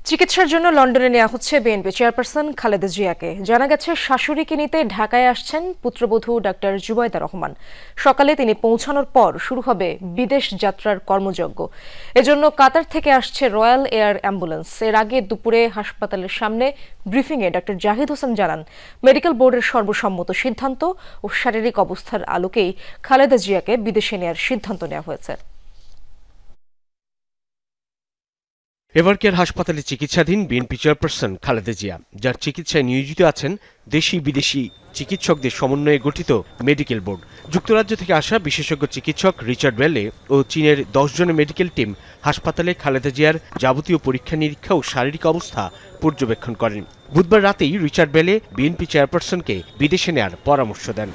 চিকিৎসার জন্য লন্ডনে নেওয়া হচ্ছে বিএনপি চেয়ারপারসন খালেদা জিয়াকে। জানা গেছে শাশুড়িকে নিতে ঢাকায় আসছেন পুত্রবধূ ডাক্তার জুবাইদা রহমান। সকালে তিনি পৌঁছানোর পর শুরু হবে বিদেশ যাত্রার কর্মযজ্ঞ। এজন্য কাতার থেকে আসছে রয়্যাল এয়ার অ্যাম্বুলেন্স। এর আগে দুপুরে হাসপাতালের সামনে ব্রিফিংয়ে ডাক্তার জাহিদ হোসেন জানান, মেডিকেল বোর্ডের সর্বসম্মত সিদ্ধান্ত ও শারীরিক অবস্থার আলোকেই খালেদা জিয়াকে বিদেশে নেওয়ার সিদ্ধান্ত নেওয়া হয়েছে। এভারকেয়ার হাসপাতালে চিকিৎসাধীন বিএনপি চেয়ারপারসন খালেদা জিয়া, যার চিকিৎসায় নিয়োজিত আছেন দেশি বিদেশি চিকিৎসকদের সমন্বয়ে গঠিত মেডিকেল বোর্ড। যুক্তরাজ্য থেকে আসা বিশেষজ্ঞ চিকিৎসক রিচার্ড বেলে ও চীনের 10 জনের মেডিকেল টিম হাসপাতালে খালেদা জিয়ার যাবতীয় পরীক্ষা নিরীক্ষা ও শারীরিক অবস্থা পর্যবেক্ষণ করেন। বুধবার রাতেই রিচার্ড বেলে বিএনপি চেয়ারপারসনকে বিদেশে নেয়ার পরামর্শ দেন।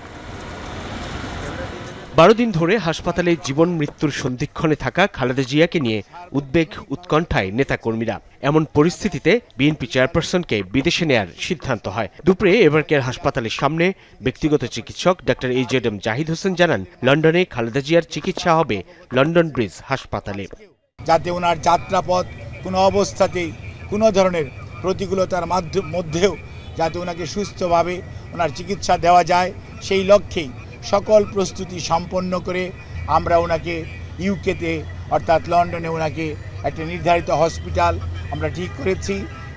12 দিন ধরে হাসপাতালে জীবন মৃত্যুর সন্ধিক্ষণে থাকা খালেদা জিয়াকে নিয়ে উদ্বেগ উৎকণ্ঠায় নেতাকর্মীরা। এমন পরিস্থিতিতে বিএনপি চেয়ারপারসনকে বিদেশে নেয়ার সিদ্ধান্ত হয়। দুপুরে এভারকেয়ার হাসপাতালের সামনে ব্যক্তিগত চিকিৎসক ডাক্তার AJM জাহিদ হোসেন জানান, লন্ডনে খালেদা জিয়ার চিকিৎসা হবে লন্ডন ব্রিজ হাসপাতালে। যাতে ওনার যাত্রাপথ কোনো অবস্থাতেই কোনো ধরনের প্রতিকূলতার মধ্যেও যাতে ওনাকে সুস্থভাবে ওনার চিকিৎসা দেওয়া যায়, সেই লক্ষ্যেই সকল প্রস্তুতি সম্পন্ন করে আমরা ওনাকে ইউকেতে অর্থাৎ লন্ডনে ওনাকে একটা নির্ধারিত হসপিটাল আমরা ঠিক করেছি,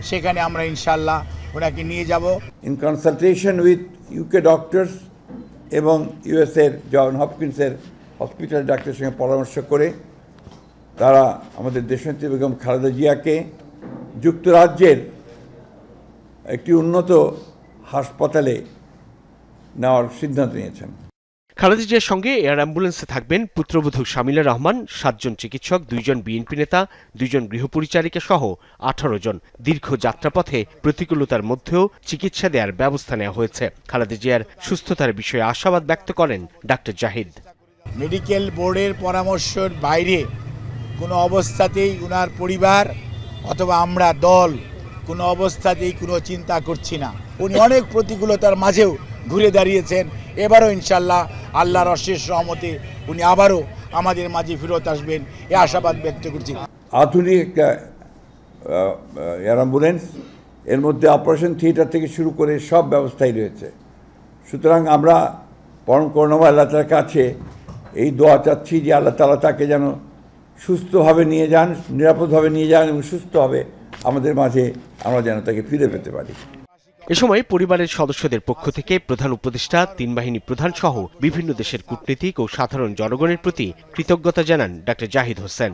সেখানে আমরা ইনশাল্লাহ ওনাকে নিয়ে যাব। In consultation with UK doctors এবং ইউএসএর জন হপকিন্সের হসপিটাল ডাক্তারের সঙ্গে পরামর্শ করে তারা আমাদের দেশনেত্রী বেগম খালেদা জিয়াকে যুক্তরাজ্যের একটি উন্নত হাসপাতালে নেওয়ার সিদ্ধান্ত নিয়েছেন। খালেদা জিয়ার সঙ্গে এয়ার অ্যাম্বুলেন্সে থাকবেন পুত্রবধূ শামিলা রহমান, 7 জন চিকিৎসক, 2 জন বিএনপি নেতা, 2 জন গৃহপরিচারিকা সহ 18 জন। দীর্ঘ যাত্রাপথে প্রতিকূলতার মধ্যেও চিকিৎসা দেওয়ার ব্যবস্থা নেওয়া হয়েছে। খালেদা জিয়ার সুস্থতার বিষয়ে আশাবাদ ব্যক্ত করেন ডাক্তার জাহিদ। মেডিকেল বোর্ডের পরামর্শের বাইরে কোনো অবস্থাতেই উনার পরিবার অথবা আমরা দল কোনো অবস্থাতেই কোনো চিন্তা করছি না। উনি অনেক প্রতিকূলতার মাঝেও ঘুরে দাঁড়িয়েছেন। এবারও ইনশাল্লাহ আল্লাহর অশেষ রহমতে উনি আবারও আমাদের মাঝে ফেরত আসবেন, এ আশাবাদ ব্যক্ত করছি। আধুনিক একটা এয়ার অ্যাম্বুলেন্স, এর মধ্যে অপারেশন থিয়েটার থেকে শুরু করে সব ব্যবস্থাই রয়েছে। সুতরাং আমরা পরম করুণাময় আল্লাহ তাআলার কাছে এই দোয়া চাচ্ছি যে আল্লাহ তাআলা তাকে যেন সুস্থভাবে নিয়ে যান, নিরাপদভাবে নিয়ে যান এবং সুস্থভাবে আমাদের মাঝে আমরা যেন তাকে ফিরে পেতে পারি। এ সময় পরিবারের সদস্যদের পক্ষ থেকে প্রধান উপদেষ্টা, 3 বাহিনী প্রধান সহ বিভিন্ন দেশের কূটনীতিক ও সাধারণ জনগণের প্রতি কৃতজ্ঞতা জানান ডাক্তার জাহিদ হোসেন।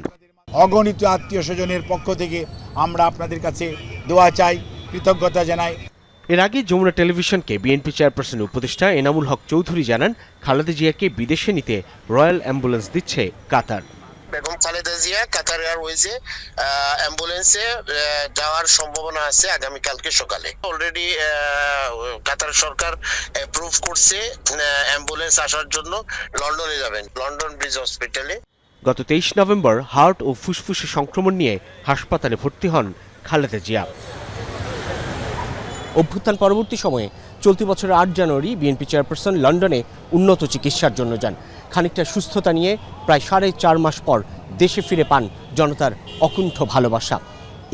অগণিত আত্মীয় স্বজনের পক্ষ থেকে আমরা আপনাদের কাছে দোয়া চাই, কৃতজ্ঞতা জানাই। এর আগে যমুনা টেলিভিশনকে বিএনপি চেয়ারপারসন উপদেষ্টা এনামুল হক চৌধুরী জানান, খালেদা জিয়াকে বিদেশে নিতে রয়্যাল অ্যাম্বুলেন্স দিচ্ছে কাতার। বেগম খালেদা জিয়া কাতার এয়ারওয়েজে অ্যাম্বুলেন্সে যাওয়ার সম্ভাবনা আছে আগামীকালকে সকালে। অলরেডি কাতার সরকার অ্যাপ্রুভ করছে অ্যাম্বুলেন্স আসার জন্য। লন্ডনে যাবেন, লন্ডন ব্রিজ হসপিটালে। গত 23 নভেম্বর হার্ট ও ফুসফুসে সংক্রমণ নিয়ে হাসপাতালে ভর্তি হন খালেদা জিয়া। অভ্যুত্থান পরবর্তী সময়ে চলতি বছরের 8 জানুয়ারি বিএনপি চেয়ারপারসন লন্ডনে উন্নত চিকিৎসার জন্য যান। খানিকটা সুস্থতা নিয়ে প্রায় 4.5 মাস পর দেশে ফিরে পান জনতার অকুণ্ঠ ভালোবাসা।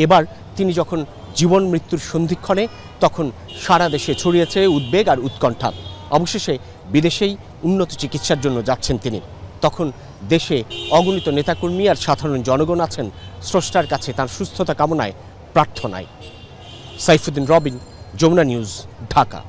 এবার তিনি যখন জীবন মৃত্যুর সন্ধিক্ষণে, তখন সারা দেশে ছড়িয়েছে উদ্বেগ আর উৎকণ্ঠা। অবশেষে বিদেশেই উন্নত চিকিৎসার জন্য যাচ্ছেন তিনি। তখন দেশে অগণিত নেতাকর্মী আর সাধারণ জনগণ আছেন স্রষ্টার কাছে তার সুস্থতা কামনায়, প্রার্থনায়। সাইফুদ্দিন রবিন, যমুনা নিউজ, ঢাকা।